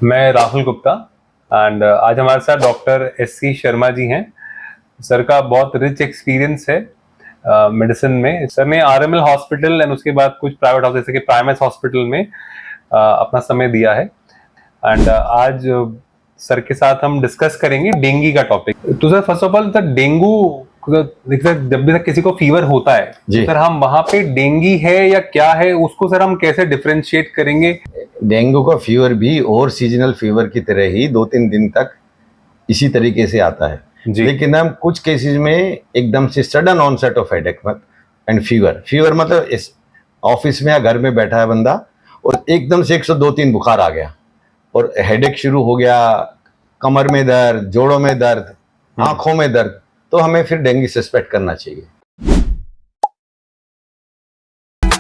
मैं राहुल गुप्ता एंड आज हमारे साथ डॉक्टर एस.सी. शर्मा जी हैं। सर का बहुत रिच एक्सपीरियंस है मेडिसिन में। सर ने आरएमएल हॉस्पिटल एंड उसके बाद कुछ प्राइवेट हॉस्पिटल जैसे कि प्राइमेस हॉस्पिटल में अपना समय दिया है एंड आज सर के साथ हम डिस्कस करेंगे डेंगू का टॉपिक। तो sir first of all sir dengue जब भी किसी को फीवर होता है जी। सर हम वहां पे डेंगू है या क्या है उसको सर हम कैसे डिफरेंशिएट करेंगे? डेंगू का फीवर भी और सीजनल फीवर की तरह ही 2-3 दिन तक इसी तरीके से आता है जी। लेकिन हम कुछ केसेस में एकदम से sudden onset of headache and fever मतलब इस ऑफिस में या घर में बैठा है बंदा और एकदम से 102-3 बुखार आ गया और हेडेक शुरू हो गया, कमर में दर्द, जोड़ों में दर्द, आंखों में दर्द, तो हमें फिर डेंगू सस्पेक्ट करना चाहिए।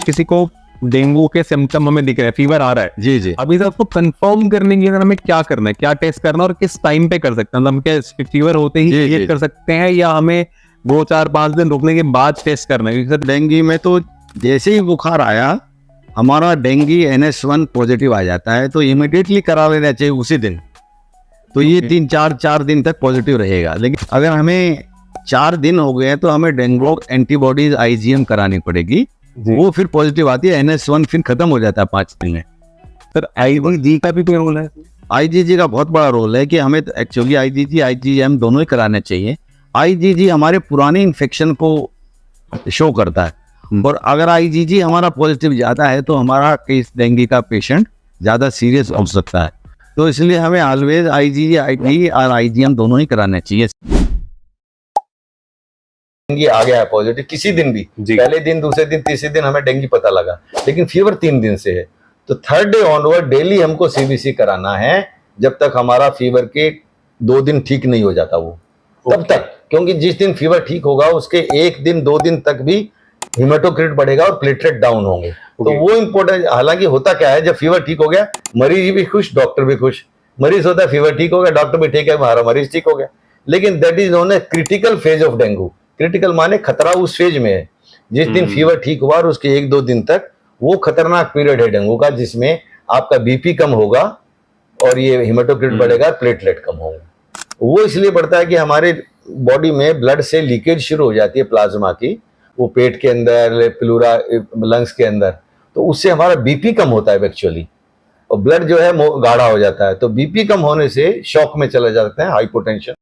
किसी को डेंगू के सिम्टम हमें दिख रहे हैं, फीवर आ रहा है जी जी। अभी सबको कंफर्म करने के लिए हमें क्या करना है, क्या टेस्ट करना है और किस टाइम पे कर सकते हैं? हम क्या फीवर होते ही ये कर सकते हैं या हमें 2-4-5 दिन रुकने के बाद टेस्ट करना है? क्योंकि सर डेंगू में तो जैसे ही बुखार आया हमारा डेंगू NS1 पॉजिटिव आ जाता है तो इमिडिएटली करा लेना चाहिए उसी दिन। तो ये 3-4 दिन तक पॉजिटिव रहेगा। लेकिन अगर हमें 4 दिन हो गए तो हमें डेंगू एंटीबॉडीज IgM करानी पड़ेगी, वो फिर पॉजिटिव आती है। NS1 फिर खत्म हो जाता है 5 दिन में। सर IgG का भी कोई रोल है? IgG का बहुत बड़ा रोल है कि हमें एक्चुअली IgG IgM दोनों ही कराने चाहिए। IgG हमारे पुराने इन्फेक्शन को शो करता है और अगर IgG हमारा पॉजिटिव जाता है तो हमारा केस डेंगू का पेशेंट ज़्यादा सीरियस हो सकता है। तो इसलिए हमें ऑलवेज IgG IgE और IgM दोनों ही कराने चाहिए। डेंगू आ गया है पॉजिटिव किसी दिन भी, पहले दिन, दूसरे दिन, तीसरे दिन हमें डेंगू पता लगा लेकिन फीवर 3 दिन से है तो 3rd डे ऑनवर्ड डेली हमको CBC कराना है जब तक हमारा फीवर के 2 दिन ठीक नहीं हो जाता वो तब तक, क्योंकि जिस दिन फीवर ठीक होगा उसके 1 दिन 2 दिन तक भी हीमेटोक्रिट बढ़ेगा और प्लेटलेट डाउन होंगे। तो वो इम्पोर्टेंट। हालांकि होता क्या है, जब फीवर ठीक हो गया मरीज भी खुश, डॉक्टर भी खुश। मरीज होता है फीवर ठीक हो गया, डॉक्टर भी ठीक है, हमारा मरीज ठीक हो गया। लेकिन that is known a critical phase of dengue. Critical माने खतरा उस फेज में है जिस दिन फीवर ठीक हुआ और उसके 1-2 दिन तक वो खतरनाक पीरियड है डेंगू का, जिसमें आपका BP कम होगा और ये हीमेटोक्रिट बढ़ेगा, प्लेटलेट कम होगा। वो इसलिए बढ़ता है कि हमारे बॉडी में ब्लड से लीकेज शुरू हो जाती है प्लाज्मा की, वो पेट के अंदर, प्लूरा, लंग्स के अंदर, तो उससे हमारा BP कम होता है एक्चुअली और ब्लड जो है गाढ़ा हो जाता है। तो BP कम होने से शॉक में चले जाते हैं, हाइपोटेंशन।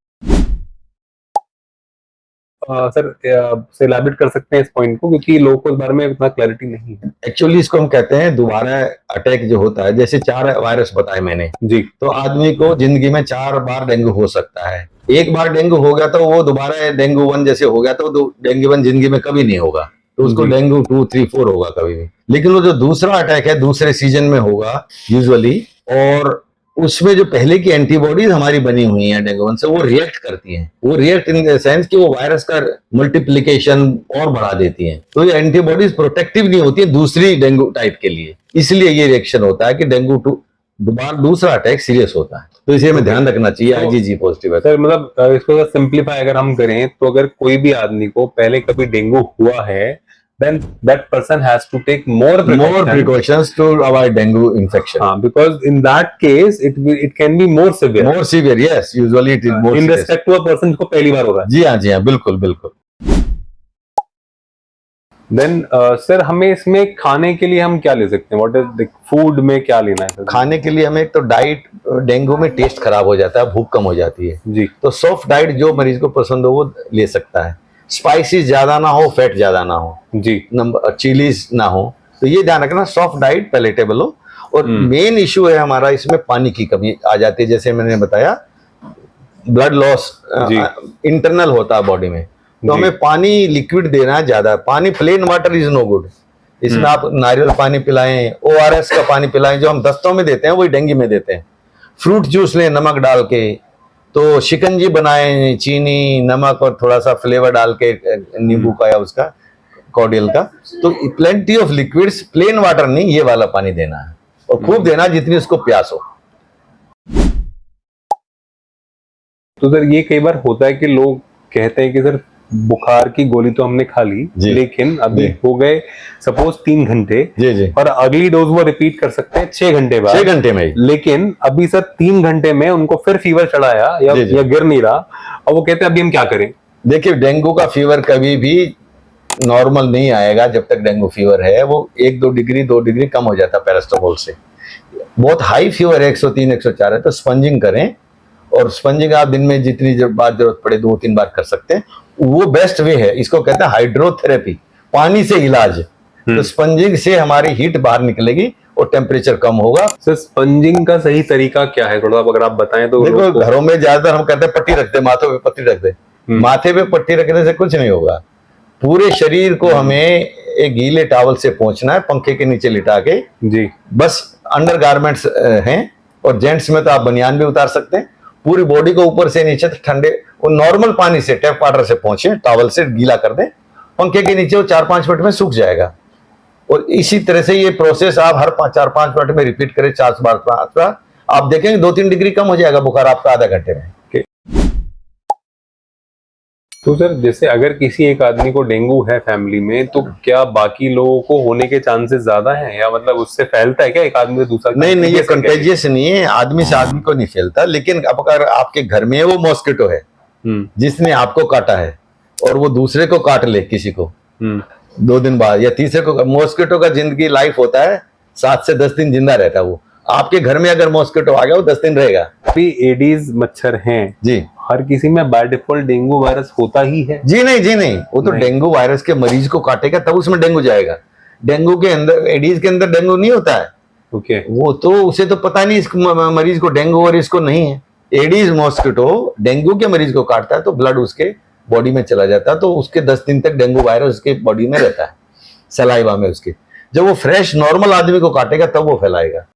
सर से इलैबोरेट कर सकते हैं इस पॉइंट को, क्योंकि लोगों को इस बारे में इतना क्लैरिटी नहीं है। एक्चुअली इसको हम कहते हैं दोबारा अटैक जो होता है। जैसे 4 वायरस बताए मैंने जी, तो आदमी को जिंदगी में 4 बार डेंगू हो सकता है। एक बार डेंगू हो गया तो वो दोबारा डेंगू 1 जैसे हो गया तो डेंगू 1 जिंदगी में कभी नहीं होगा, तो उसको डेंगू 2, 3, 4 होगा कभी भी। लेकिन वो जो दूसरा अटैक है दूसरे सीजन में होगा यूजुअली, और उसमें जो पहले की एंटीबॉडीज हमारी बनी हुई हैं डेंगू 1 से वो रिएक्ट करती हैं। वो रिएक्ट इन द सेंस कि वो वायरस का मल्टीप्लिकेशन और बढ़ा देती हैं। तो ये एंटीबॉडीज प्रोटेक्टिव नहीं होती है दूसरी डेंगू टाइप के लिए, इसलिए ये रिएक्शन होता है कि डेंगू 2 दूसरा अटैक सीरियस होता है। तो इसे हमें ध्यान रखना चाहिए। IgG पॉजिटिव है सर, मतलब इसको सिंप्लीफाई अगर हम करें तो अगर कोई भी आदमी को पहले कभी डेंगू हुआ है then that person has to take more precautions to avoid dengue infection. Because in that case it can be more severe. More severe, yes. Usually it is more in serious. respect to a person जिसको पहली बार हो रहा है। जी हाँ, बिल्कुल बिल्कुल। Then sir हमें इसमें खाने के लिए हम क्या ले सकते हैं? What is फूड में क्या लेना है? खाने के लिए हमें एक तो डाइट, डेंगू में टेस्ट खराब हो जाता है, भूख कम हो जाती है जी, तो सॉफ्ट डाइट जो मरीज को पसंद हो वो ले सकता है। स्पाइसेस ज्यादा ना हो, फैट ज्यादा ना हो जी, चिलीज ना हो, तो ये ध्यान रखना। सॉफ्ट डाइट पैलेटेबल हो। और मेन इशू है हमारा इसमें पानी की कमी आ जाती है। जैसे मैंने बताया ब्लड लॉस इंटरनल होता है बॉडी में, तो हमें पानी लिक्विड देना है ज्यादा। पानी plain water is no good. इसमें आप नारियल पानी पिलाएं, ORS का पानी पिलाएं, जो हम दस्तों में देते हैं वही डेंगू में देते हैं। फ्रूट जूस लें नमक डाल के, तो शिकंजी बनाएं चीनी, नमक और थोड़ा सा फ्लेवर डाल के, नींबू का या उसका कॉर्डियल का। तो plenty of liquids, plain water नहीं, ये वाला पानी देना है और खूब देना जितनी उसको प्यास हो। तो सर ये कई बार होता है कि लोग कहते हैं कि सर बुखार की गोली तो हमने खा ली, जी। लेकिन अभी जी। हो गए सपोज 3 घंटे, जी जी और अगली डोज वो रिपीट कर सकते हैं 6 घंटे बाद। 6 घंटे में ही। लेकिन अभी सर 3 घंटे में उनको फिर फीवर चढ़ाया जी, जी। या गिर नहीं रहा, और वो कहते हैं अभी हम क्या करें। देखिए, डेंगू का फीवर कभी भी नॉर्मल नहीं आएगा। जब तक डेंगू फीवर है वो 1-2 डिग्री 2 डिग्री कम हो जाता है पैरास्टामोल से। बहुत हाई फीवर है 103 104 है तो स्पंजिंग करें, और स्पंजिंग आप दिन में जितनी बार जरूरत पड़े 2-3 बार कर सकते हैं, वो बेस्ट वे है। इसको कहते हैं हाइड्रोथेरेपी, पानी से इलाज। तो स्पंजिंग से हमारी हीट बाहर निकलेगी और टेम्परेचर कम होगा। सर स्पंजिंग का सही तरीका क्या है, थोड़ा अगर आप बताएं तो। देखो, घरों में ज्यादातर हम कहते हैं पट्टी रख दे, माथे पे पट्टी रख दे। माथे पे पट्टी रखने से कुछ नहीं होगा। पूरे शरीर को हमें एक गीले टॉवल से पोंछना है, पंखे के नीचे लिटा के जी। बस। अंडर गारमेंट्स हैं, और जेंट्स में तो आप बनियान भी उतार सकते हैं। पूरी बॉडी को ऊपर से नीचे तक ठंडे वो नॉर्मल पानी से, टैप वाटर से पोंछे, टॉवल से गीला कर दें, पंखे के नीचे वो 4-5 मिनट में सूख जाएगा। और इसी तरह से ये प्रोसेस आप हर 4-5 मिनट में रिपीट करें, 4 बार 5 बार, आप देखेंगे 2-3 डिग्री कम हो जाएगा बुखार आपका आधा घंटे में। तो सर जैसे अगर किसी एक आदमी को डेंगू है फैमिली में, तो क्या बाकी लोगों को होने के चांसेस ज्यादा हैं, या मतलब उससे फैलता है क्या एक आदमी से दूसरा? नहीं, ये कंटेजियस नहीं है, आदमी से आदमी को नहीं फैलता। लेकिन अब अगर आपके घर में वो मॉस्किटो है जिसने आपको काटा है, और वो दूसरे को काट ले, किसी को 2 दिन बाद या तीसरे को, मॉस्किटो का जिंदगी लाइफ होता है 7 से 10 दिन जिंदा रहता है वो। आपके घर में अगर मॉस्किटो आ गया वो 10 दिन रहेगा। अभी एडीज मच्छर हैं जी, हर किसी में बाय डिफॉल्ट डेंगू वायरस होता ही है? जी नहीं, वो तो डेंगू वायरस के मरीज को काटेगा तब उसमें डेंगू जाएगा। डेंगू के अंदर, एडीज के अंदर डेंगू नहीं होता है। ओके। वो तो उसे तो पता नहीं इस मरीज को डेंगू और इसको नहीं है। एडीज मॉस्किटो डेंगू के मरीज को काटता है तो ब्लड उसके बॉडी में चला जाता है, तो उसके 10 दिन तक डेंगू वायरस उसके बॉडी में रहता है, सलाइवा में उसके। जब वो फ्रेश नॉर्मल आदमी को काटेगा तब वो फैलाएगा।